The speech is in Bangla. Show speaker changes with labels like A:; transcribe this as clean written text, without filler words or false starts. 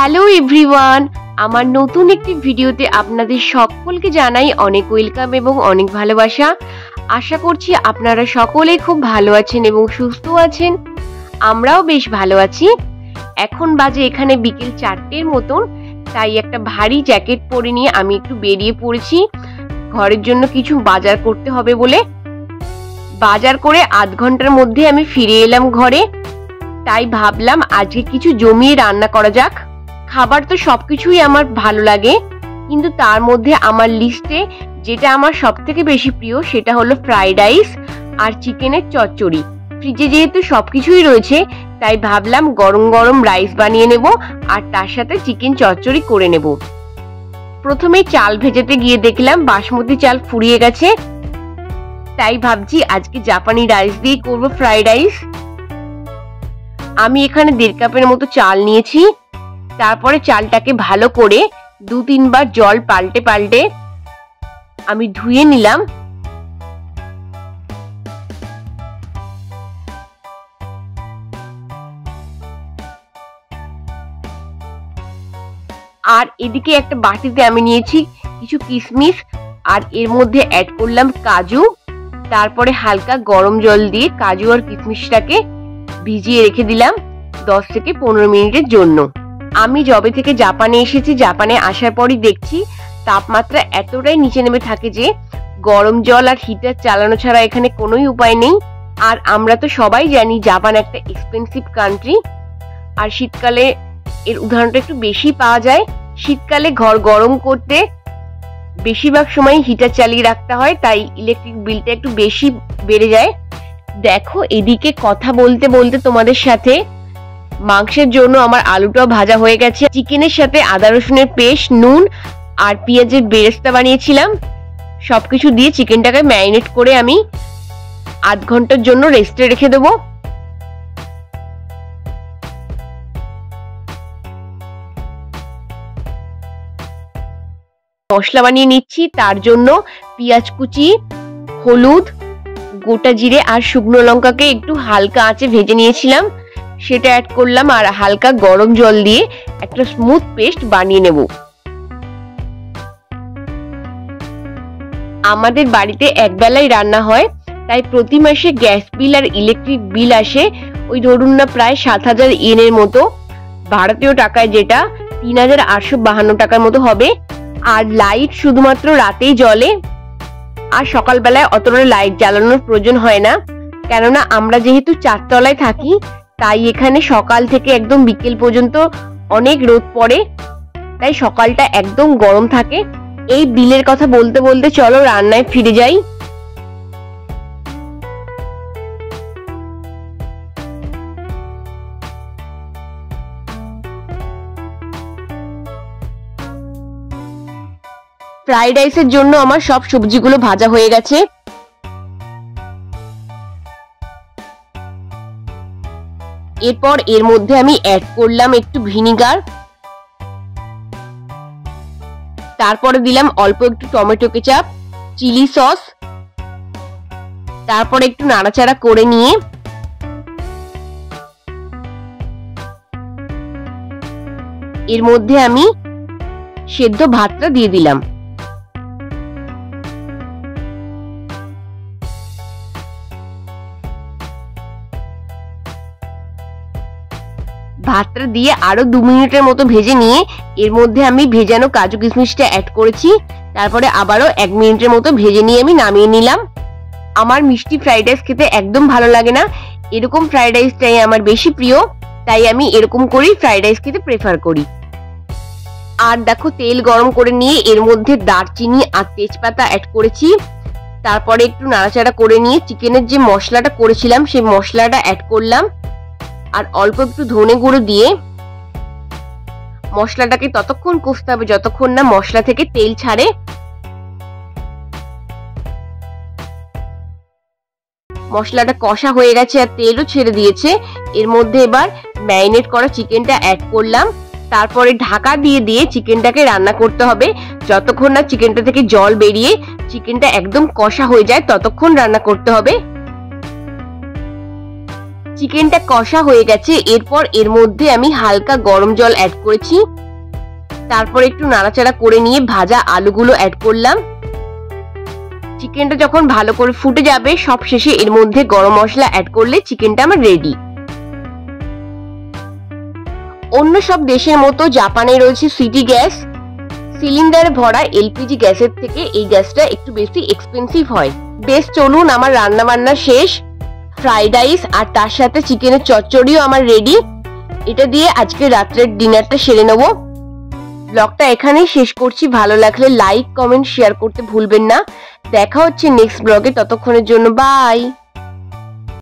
A: হ্যালো এভরিওয়ান, আমার নতুন একটি ভিডিওতে আপনাদের সকলকে জানাই অনেক ওয়েলকাম এবং অনেক ভালোবাসা। আশা করছি আপনারা সকলেই খুব ভালো আছেন এবং সুস্থ আছেন। আমরাও বেশ ভালো আছি। এখন বাজে এখানে বিকেল 4টের মতন, তাই একটা ভারী জ্যাকেট পরে নিয়ে আমি একটু বেরিয়ে পড়েছি ঘরের জন্য কিছু বাজার করতে হবে বলে। বাজার করে আধ ঘন্টার মধ্যে আমি ফিরে এলাম ঘরে, তাই ভাবলাম আজকে কিছু জমিয়ে রান্না করা যাক। খাবার তো সবকিছুই আমার ভালো লাগে, কিন্তু তার মধ্যে আমার লিস্টে যেটা আমার সব থেকে বেশি প্রিয় সেটা হলো ফ্রাইড রাইস আর চিকেনের চচ্চড়ি। ফ্রিজে যেহেতু সবকিছুই রয়েছে, তাই ভাবলাম গরম গরম রাইস বানিয়ে নেব আর তার সাথে চিকেন চচ্চড়ি করে নেব। প্রথমে চাল ভেজাতে গিয়ে দেখলাম বাসমতি চাল ফুরিয়ে গেছে, তাই ভাবছি আজকে জাপানি রাইস দিয়ে করব ফ্রাইড রাইস। আমি এখানে 1.5 কাপের মতো চাল নিয়েছি। তারপরে চালটাকে ভালো করে 2-3 বার জল পাল্টে পাল্টে আমি ধুয়ে নিলাম। আর এদিকে একটা বাটিতে আমি নিয়েছি কিছু কিশমিশ আর এর মধ্যে অ্যাড করলাম কাজু। তারপরে হালকা গরম জল দিয়ে কাজু আর কিশমিশটাকে ভিজিয়ে রেখে দিলাম 10 থেকে 15 মিনিটের জন্য। আমি যবে থেকে জাপানে এসেছি, জাপানে আসার পরই দেখছি তাপমাত্রা এতটাই নিচে নেমে থাকে যে গরম জল আর হিটার চালানো ছাড়া এখানে কোনোই উপায় নেই। আর আমরা তো সবাই জানি জাপান একটা এক্সপেন্সিভ কান্ট্রি, আর শীতকালে এর উদাহরণটা একটু বেশি পাওয়া যায়। শীতকালে ঘর গরম করতে বেশিরভাগ সময় হিটার চালিয়ে রাখতে হয়, তাই ইলেকট্রিক বিলটা একটু বেশি বেড়ে যায়। দেখো, এদিকে কথা বলতে বলতে তোমাদের সাথে মাংসের জন্য আমার আলুটাও ভাজা হয়ে গেছে। চিকেনের সাথে আদা রসুনের পেস্ট, নুন আর পেঁয়াজের বেরেস্তা বানিয়েছিলাম। সবকিছু দিয়ে চিকেনটাকে ম্যারিনেট করে আমি আধ ঘন্টার জন্য রেস্টে রেখে দেবো। মশলা বানিয়ে নিচ্ছি। তার জন্য পেঁয়াজ কুচি, হলুদ, গোটা জিরে আর শুকনো লঙ্কাকে একটু হালকা আঁচে ভেজে নিয়েছিলাম, সেটা অ্যাড করলাম আর হালকা গরম জল দিয়ে একটা স্মুথ পেস্ট বানিয়ে নেব। আমাদের বাড়িতে একবেলাই রান্না হয়, তাই প্রতি মাসে গ্যাস বিল আর ইলেকট্রিক বিল আসে ওই ধরুন না প্রায় 7000 ইয়েনের মতো, ভারতীয় টাকায় যেটা 3852 টাকার মতো হবে। আর লাইট শুধুমাত্র রাতেই জ্বলে, আর সকালবেলায় অতটা লাইট জ্বালানোর প্রয়োজন হয় না, কেননা আমরা যেহেতু 4 তলায় থাকি, তাই এখানে সকাল থেকে একদম বিকেল পর্যন্ত অনেক রোদ পড়ে, তাই সকালটা একদম গরম থাকে। এই বিলের কথা বলতে বলতে চলো রান্নায় ফিরে যাই। ফ্রাইড রাইসের জন্য আমার সব সবজিগুলো ভাজা হয়ে গেছে। এরপর এর মধ্যে আমি অ্যাড করলাম একটু ভিনিগার, তারপরে দিলাম অল্প একটু টমেটো কেচাপ, চিলি সস। তারপর একটু নাড়াচাড়া করে নিয়ে এর মধ্যে আমি সেদ্ধ ভাতটা দিয়ে দিলাম। ভাতটা দিয়ে আরো 2 মিনিটের মতো ভেজে নিয়ে এর মধ্যে আমি ভেজানো কাজু কিশমিশটা অ্যাড করেছি। তারপরে আবারও 1 মিনিটের মতো ভেজে নিয়ে আমি নামিয়ে নিলাম। আমার মিষ্টি ফ্রাইড রাইস খেতে একদম ভালো লাগে না, এরকম ফ্রাইড রাইসটাই আমার বেশি প্রিয়, তাই আমি এরকম করেই ফ্রাইড রাইস খেতে প্রেফার করি। আর দেখো, তেল গরম করে নিয়ে এর মধ্যে দারচিনি আর তেজপাতা অ্যাড করেছি। তারপরে একটু নাড়াচাড়া করে নিয়ে চিকেনের যে মশলাটা করেছিলাম সেই মশলাটা অ্যাড করলাম, আর অল্প একটু ধনে গুঁড়ো দিয়ে মশলাটাকে ততক্ষণ কষতে হবে যতক্ষণ না মশলা থেকে তেল ছাড়ে। মশলাটা কষা হয়ে গেছে আর তেলও ছেড়ে দিয়েছে। এর মধ্যে এবার ম্যারিনেট করা চিকেনটা অ্যাড করলাম। তারপরে ঢাকা দিয়ে দিয়ে চিকেনটাকে রান্না করতে হবে যতক্ষণ না চিকেনটা থেকে জল বেরিয়ে চিকেনটা একদম কষা হয়ে যায়, ততক্ষণ রান্না করতে হবে। চিকেনটা কষা হয়ে গেছে। এরপর এর মধ্যে আমি হালকা গরম জল অ্যাড করেছি। তারপর একটু নাড়াচাড়া করে নিয়ে ভাজা আলুগুলো অ্যাড করলাম। চিকেনটা যখন ভালো করে ফুটে যাবে সব শেষে এর মধ্যে গরম মশলা অ্যাড করলে চিকেনটা আমার রেডি। অন্য সব দেশের মতো জাপানে রয়েছে সিটি গ্যাস। সিলিন্ডারে ভরা এলপিজি গ্যাসের থেকে এই গ্যাসটা একটু বেশি এক্সপেন্সিভ হয়। বেশ, চলুন আমার রান্না বান্না শেষ। ফ্রাইড রাইস আর তার সাথে চিকেনের চচ্চড়িও আমার রেডি। এটা দিয়ে আজকে রাত্রের ডিনারটা সেরে নেব। ব্লগটা এখানেই শেষ করছি। ভালো লাগলে লাইক, কমেন্ট, শেয়ার করতে ভুলবেন না। দেখা হচ্ছে নেক্সট ব্লগে। ততক্ষণের জন্য বাই।